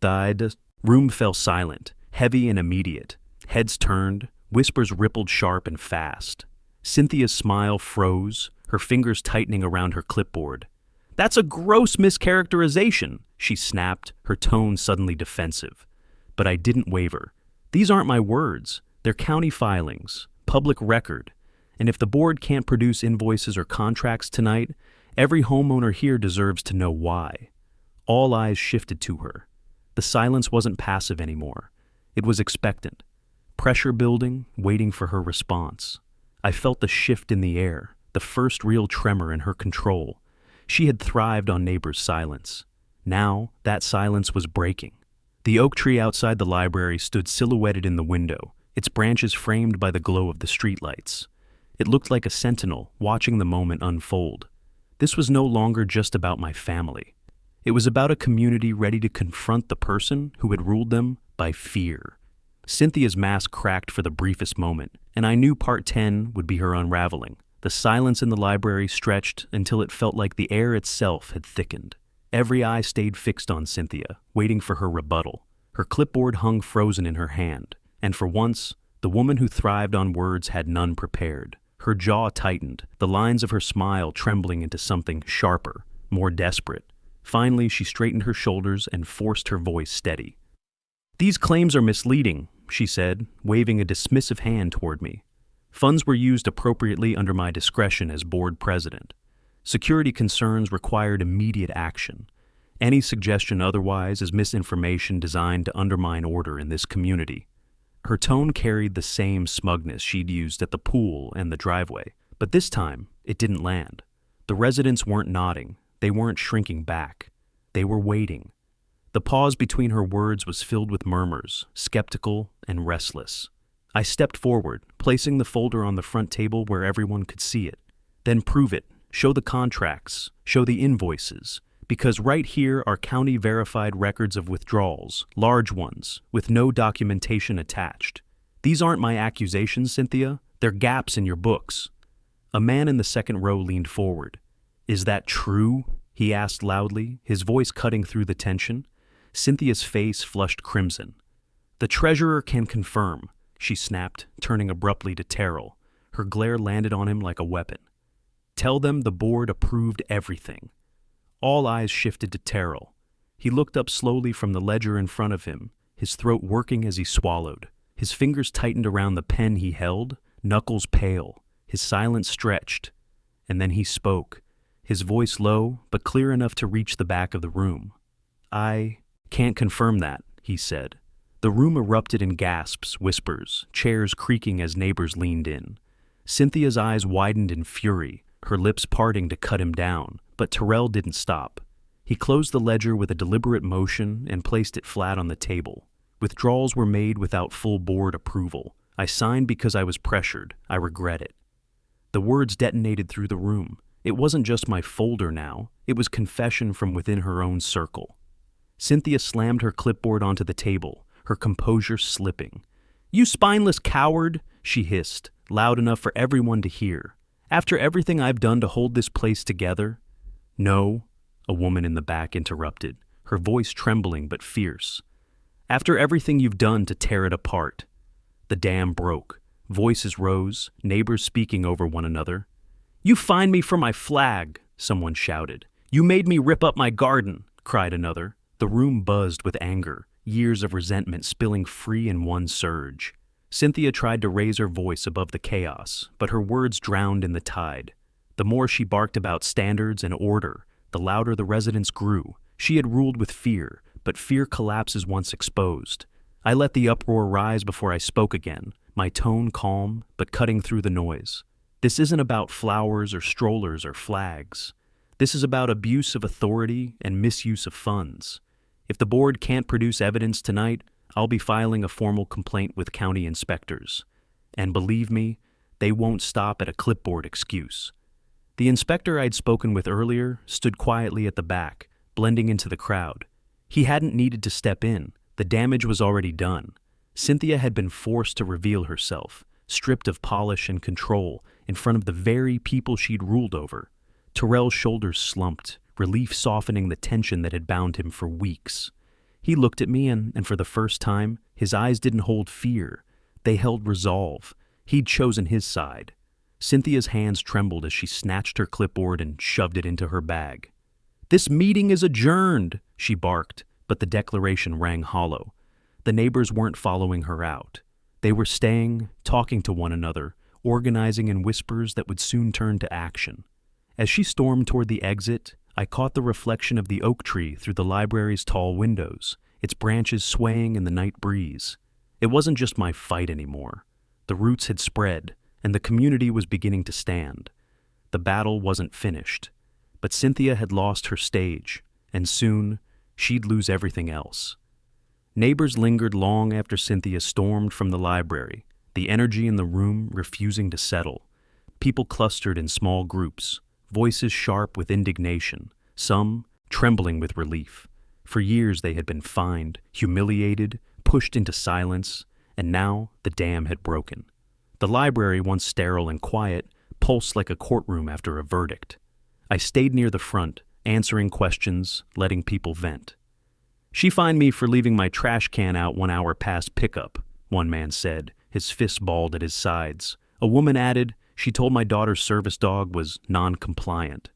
The room fell silent, heavy and immediate. Heads turned, whispers rippled sharp and fast. Cynthia's smile froze, her fingers tightening around her clipboard. "That's a gross mischaracterization," she snapped, her tone suddenly defensive. But I didn't waver. These aren't my words. They're county filings, public record. And if the board can't produce invoices or contracts tonight, every homeowner here deserves to know why. All eyes shifted to her. The silence wasn't passive anymore. It was expectant. Pressure building, waiting for her response. I felt the shift in the air, the first real tremor in her control. She had thrived on neighbors' silence. Now, that silence was breaking. The oak tree outside the library stood silhouetted in the window, its branches framed by the glow of the streetlights. It looked like a sentinel watching the moment unfold. This was no longer just about my family. It was about a community ready to confront the person who had ruled them by fear. Cynthia's mask cracked for the briefest moment, and I knew part 10 would be her unraveling. The silence in the library stretched until it felt like the air itself had thickened. Every eye stayed fixed on Cynthia, waiting for her rebuttal. Her clipboard hung frozen in her hand, and for once, the woman who thrived on words had none prepared. Her jaw tightened, the lines of her smile trembling into something sharper, more desperate. Finally, she straightened her shoulders and forced her voice steady. "These claims are misleading," she said, waving a dismissive hand toward me. "Funds were used appropriately under my discretion as board president. Security concerns required immediate action. Any suggestion otherwise is misinformation designed to undermine order in this community." Her tone carried the same smugness she'd used at the pool and the driveway, but this time it didn't land. The residents weren't nodding, they weren't shrinking back. They were waiting. The pause between her words was filled with murmurs, skeptical and restless. I stepped forward, placing the folder on the front table where everyone could see it. "Then prove it. Show the contracts. Show the invoices. Because right here are county-verified records of withdrawals, large ones, with no documentation attached. These aren't my accusations, Cynthia. They're gaps in your books." A man in the second row leaned forward. "Is that true?" he asked loudly, his voice cutting through the tension. Cynthia's face flushed crimson. "The treasurer can confirm," she snapped, turning abruptly to Terrell. Her glare landed on him like a weapon. "Tell them the board approved everything." All eyes shifted to Terrell. He looked up slowly from the ledger in front of him, his throat working as he swallowed. His fingers tightened around the pen he held, knuckles pale. His silence stretched. And then he spoke, his voice low but clear enough to reach the back of the room. "I can't confirm that," he said. The room erupted in gasps, whispers, chairs creaking as neighbors leaned in. Cynthia's eyes widened in fury, her lips parting to cut him down, but Terrell didn't stop. He closed the ledger with a deliberate motion and placed it flat on the table. Withdrawals were made without full board approval. I signed because I was pressured. I regret it. The words detonated through the room. It wasn't just my folder now, it was confession from within her own circle. Cynthia slammed her clipboard onto the table, her composure slipping. "You spineless coward," she hissed, loud enough for everyone to hear. "After everything I've done to hold this place together—" "No," a woman in the back interrupted, her voice trembling but fierce. "After everything you've done to tear it apart." The dam broke. Voices rose, neighbors speaking over one another. "You fined me for my flag," someone shouted. "You made me rip up my garden," cried another. The room buzzed with anger, years of resentment spilling free in one surge. Cynthia tried to raise her voice above the chaos, but her words drowned in the tide. The more she barked about standards and order, the louder the residents grew. She had ruled with fear, but fear collapses once exposed. I let the uproar rise before I spoke again, my tone calm, but cutting through the noise. This isn't about flowers or strollers or flags. This is about abuse of authority and misuse of funds. If the board can't produce evidence tonight, I'll be filing a formal complaint with county inspectors. And believe me, they won't stop at a clipboard excuse. The inspector I'd spoken with earlier stood quietly at the back, blending into the crowd. He hadn't needed to step in. The damage was already done. Cynthia had been forced to reveal herself, stripped of polish and control, in front of the very people she'd ruled over. Terrell's shoulders slumped, relief softening the tension that had bound him for weeks. He looked at me and for the first time, his eyes didn't hold fear. They held resolve. He'd chosen his side. Cynthia's hands trembled as she snatched her clipboard and shoved it into her bag. "This meeting is adjourned," she barked, but the declaration rang hollow. The neighbors weren't following her out. They were staying, talking to one another, organizing in whispers that would soon turn to action. As she stormed toward the exit, I caught the reflection of the oak tree through the library's tall windows, its branches swaying in the night breeze. It wasn't just my fight anymore. The roots had spread, and the community was beginning to stand. The battle wasn't finished, but Cynthia had lost her stage, and soon she'd lose everything else. Neighbors lingered long after Cynthia stormed from the library, the energy in the room refusing to settle. People clustered in small groups, voices sharp with indignation, some trembling with relief. For years they had been fined, humiliated, pushed into silence, and now the dam had broken. The library, once sterile and quiet, pulsed like a courtroom after a verdict. I stayed near the front, answering questions, letting people vent. "She fined me for leaving my trash can out 1 hour past pickup," one man said, his fists balled at his sides. A woman added, "She told my daughter's service dog was non-compliant."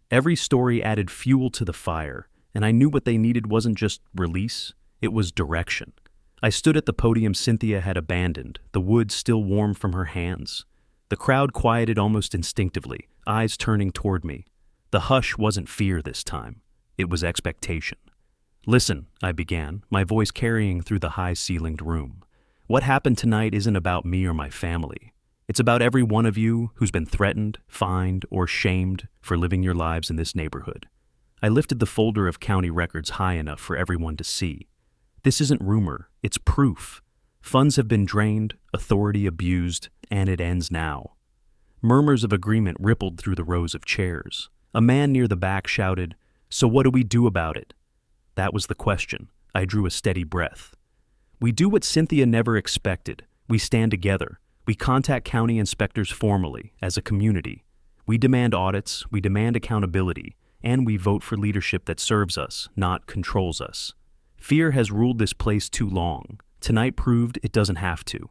Every story added fuel to the fire, and I knew what they needed wasn't just release, it was direction. I stood at the podium Cynthia had abandoned, the wood still warm from her hands. The crowd quieted almost instinctively, eyes turning toward me. The hush wasn't fear this time, it was expectation. "Listen," I began, my voice carrying through the high-ceilinged room. "What happened tonight isn't about me or my family. It's about every one of you who's been threatened, fined, or shamed for living your lives in this neighborhood." I lifted the folder of county records high enough for everyone to see. This isn't rumor, it's proof. Funds have been drained, authority abused, and it ends now. Murmurs of agreement rippled through the rows of chairs. A man near the back shouted, "So what do we do about it?" That was the question. I drew a steady breath. We do what Cynthia never expected. We stand together. We contact county inspectors formally, as a community. We demand audits, we demand accountability, and we vote for leadership that serves us, not controls us. Fear has ruled this place too long. Tonight proved it doesn't have to.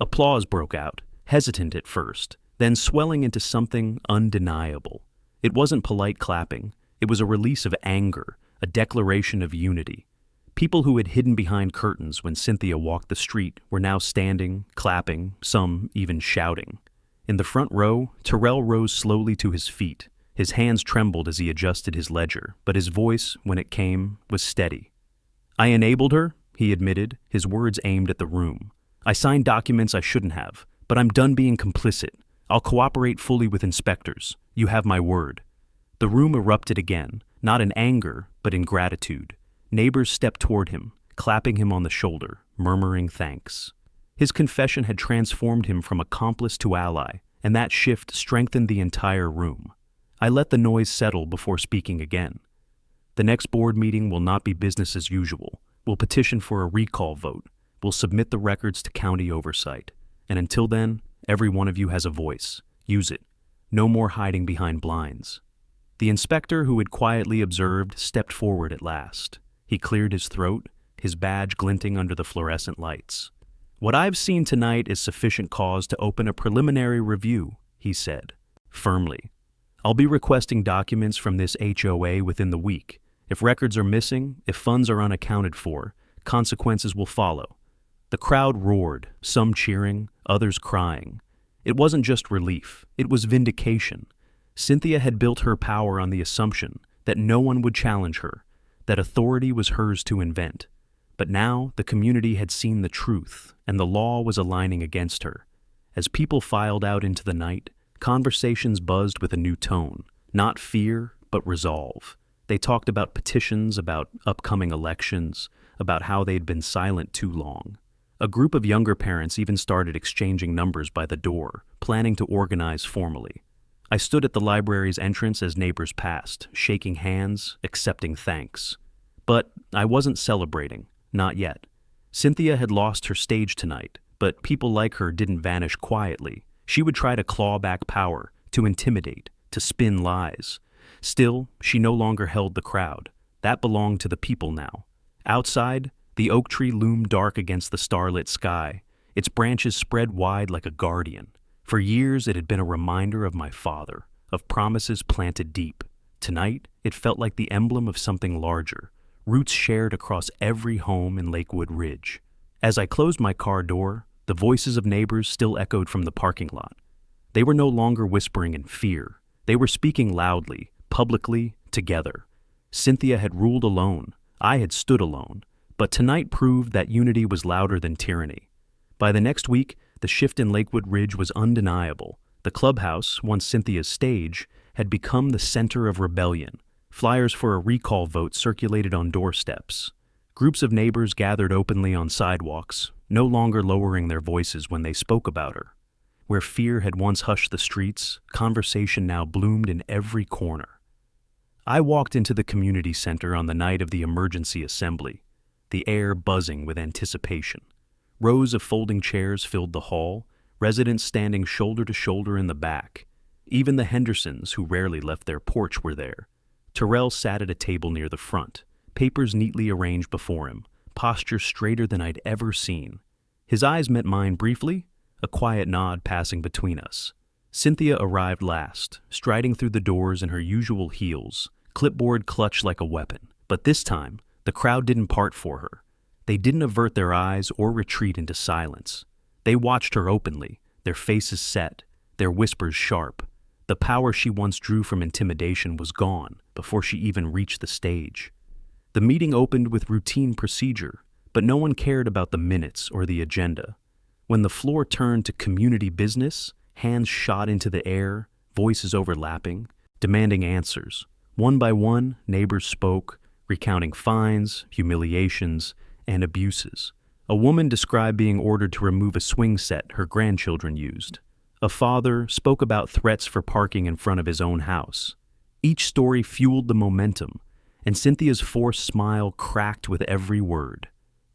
Applause broke out, hesitant at first, then swelling into something undeniable. It wasn't polite clapping. It was a release of anger, a declaration of unity. People who had hidden behind curtains when Cynthia walked the street were now standing, clapping, some even shouting. In the front row, Terrell rose slowly to his feet. His hands trembled as he adjusted his ledger, but his voice, when it came, was steady. "I enabled her," he admitted, his words aimed at the room. "I signed documents I shouldn't have, but I'm done being complicit. I'll cooperate fully with inspectors. You have my word." The room erupted again, not in anger, but in gratitude. Neighbors stepped toward him, clapping him on the shoulder, murmuring thanks. His confession had transformed him from accomplice to ally, and that shift strengthened the entire room. I let the noise settle before speaking again. The next board meeting will not be business as usual. We'll petition for a recall vote. We'll submit the records to county oversight. And until then, every one of you has a voice. Use it. No more hiding behind blinds. The inspector, who had quietly observed, stepped forward at last. He cleared his throat, his badge glinting under the fluorescent lights. "What I've seen tonight is sufficient cause to open a preliminary review," he said, firmly. "I'll be requesting documents from this HOA within the week. If records are missing, if funds are unaccounted for, consequences will follow." The crowd roared, some cheering, others crying. It wasn't just relief, it was vindication. Cynthia had built her power on the assumption that no one would challenge her, that authority was hers to invent. But now the community had seen the truth, and the law was aligning against her. As people filed out into the night, conversations buzzed with a new tone, not fear, but resolve. They talked about petitions, about upcoming elections, about how they'd been silent too long. A group of younger parents even started exchanging numbers by the door, planning to organize formally. I stood at the library's entrance as neighbors passed, shaking hands, accepting thanks. But I wasn't celebrating, not yet. Cynthia had lost her stage tonight, but people like her didn't vanish quietly. She would try to claw back power, to intimidate, to spin lies. Still, she no longer held the crowd. That belonged to the people now. Outside, the oak tree loomed dark against the starlit sky. Its branches spread wide like a guardian. For years, it had been a reminder of my father, of promises planted deep. Tonight, it felt like the emblem of something larger, roots shared across every home in Lakewood Ridge. As I closed my car door, the voices of neighbors still echoed from the parking lot. They were no longer whispering in fear. They were speaking loudly, publicly, together. Cynthia had ruled alone. I had stood alone. But tonight proved that unity was louder than tyranny. By the next week, the shift in Lakewood Ridge was undeniable. The clubhouse, once Cynthia's stage, had become the center of rebellion. Flyers for a recall vote circulated on doorsteps. Groups of neighbors gathered openly on sidewalks, no longer lowering their voices when they spoke about her. Where fear had once hushed the streets, conversation now bloomed in every corner. I walked into the community center on the night of the emergency assembly, the air buzzing with anticipation. Rows of folding chairs filled the hall, residents standing shoulder to shoulder in the back. Even the Hendersons, who rarely left their porch, were there. Terrell sat at a table near the front, papers neatly arranged before him, posture straighter than I'd ever seen. His eyes met mine briefly, a quiet nod passing between us. Cynthia arrived last, striding through the doors in her usual heels, clipboard clutched like a weapon. But this time, the crowd didn't part for her. They didn't avert their eyes or retreat into silence. They watched her openly, their faces set, their whispers sharp. The power she once drew from intimidation was gone before she even reached the stage. The meeting opened with routine procedure, but no one cared about the minutes or the agenda. When the floor turned to community business, hands shot into the air, voices overlapping, demanding answers. One by one, neighbors spoke, recounting fines, humiliations, and abuses. A woman described being ordered to remove a swing set her grandchildren used. A father spoke about threats for parking in front of his own house. Each story fueled the momentum, and Cynthia's forced smile cracked with every word.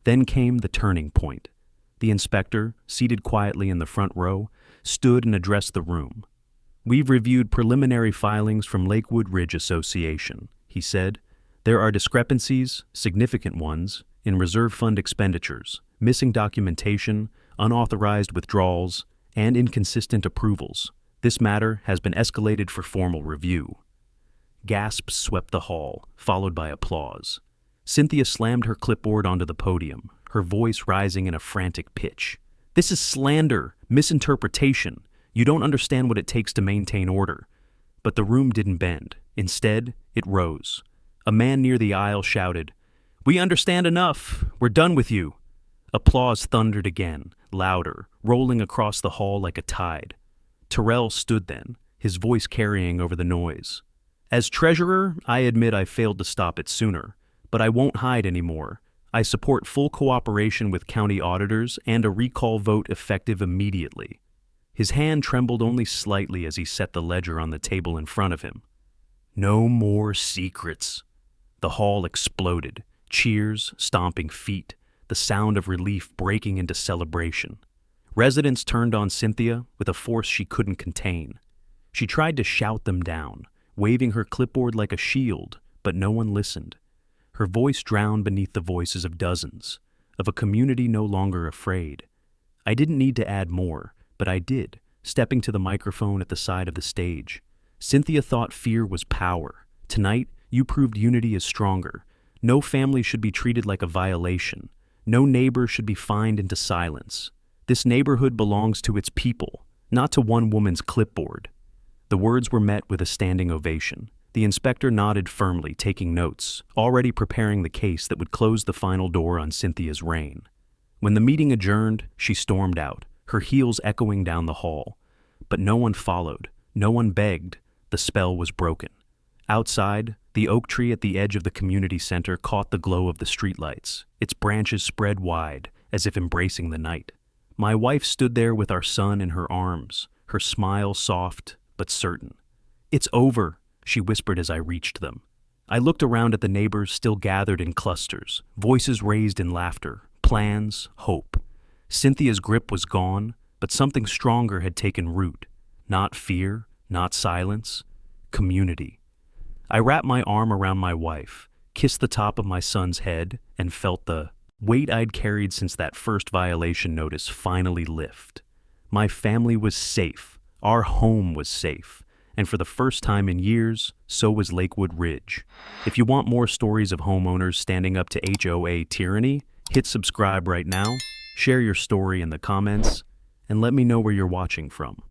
Then came the turning point. The inspector, seated quietly in the front row, stood and addressed the room. "We've reviewed preliminary filings from Lakewood Ridge Association," he said. "There are discrepancies, significant ones, in reserve fund expenditures, missing documentation, unauthorized withdrawals, and inconsistent approvals. This matter has been escalated for formal review." Gasps swept the hall, followed by applause. Cynthia slammed her clipboard onto the podium, her voice rising in a frantic pitch. "This is slander, misinterpretation. You don't understand what it takes to maintain order." But the room didn't bend. Instead, it rose. A man near the aisle shouted, "We understand enough. We're done with you." Applause thundered again, louder, rolling across the hall like a tide. Terrell stood then, his voice carrying over the noise. "As treasurer, I admit I failed to stop it sooner, but I won't hide anymore. I support full cooperation with county auditors and a recall vote effective immediately." His hand trembled only slightly as he set the ledger on the table in front of him. No more secrets. The hall exploded. Cheers, stomping feet, the sound of relief breaking into celebration. Residents turned on Cynthia with a force she couldn't contain. She tried to shout them down, waving her clipboard like a shield, but no one listened. Her voice drowned beneath the voices of dozens, of a community no longer afraid. I didn't need to add more, but I did, stepping to the microphone at the side of the stage. Cynthia thought fear was power. Tonight, you proved unity is stronger. No family should be treated like a violation. No neighbor should be fined into silence. This neighborhood belongs to its people, not to one woman's clipboard. The words were met with a standing ovation. The inspector nodded firmly, taking notes, already preparing the case that would close the final door on Cynthia's reign. When the meeting adjourned, she stormed out, her heels echoing down the hall. But no one followed, no one begged. The spell was broken. Outside, the oak tree at the edge of the community center caught the glow of the streetlights. Its branches spread wide, as if embracing the night. My wife stood there with our son in her arms, her smile soft but certain. "It's over," she whispered as I reached them. I looked around at the neighbors still gathered in clusters, voices raised in laughter, plans, hope. Cynthia's grip was gone, but something stronger had taken root. Not fear, not silence, community. I wrapped my arm around my wife, kissed the top of my son's head, and felt the weight I'd carried since that first violation notice finally lift. My family was safe. Our home was safe. And for the first time in years, so was Lakewood Ridge. If you want more stories of homeowners standing up to HOA tyranny, hit subscribe right now, share your story in the comments, and let me know where you're watching from.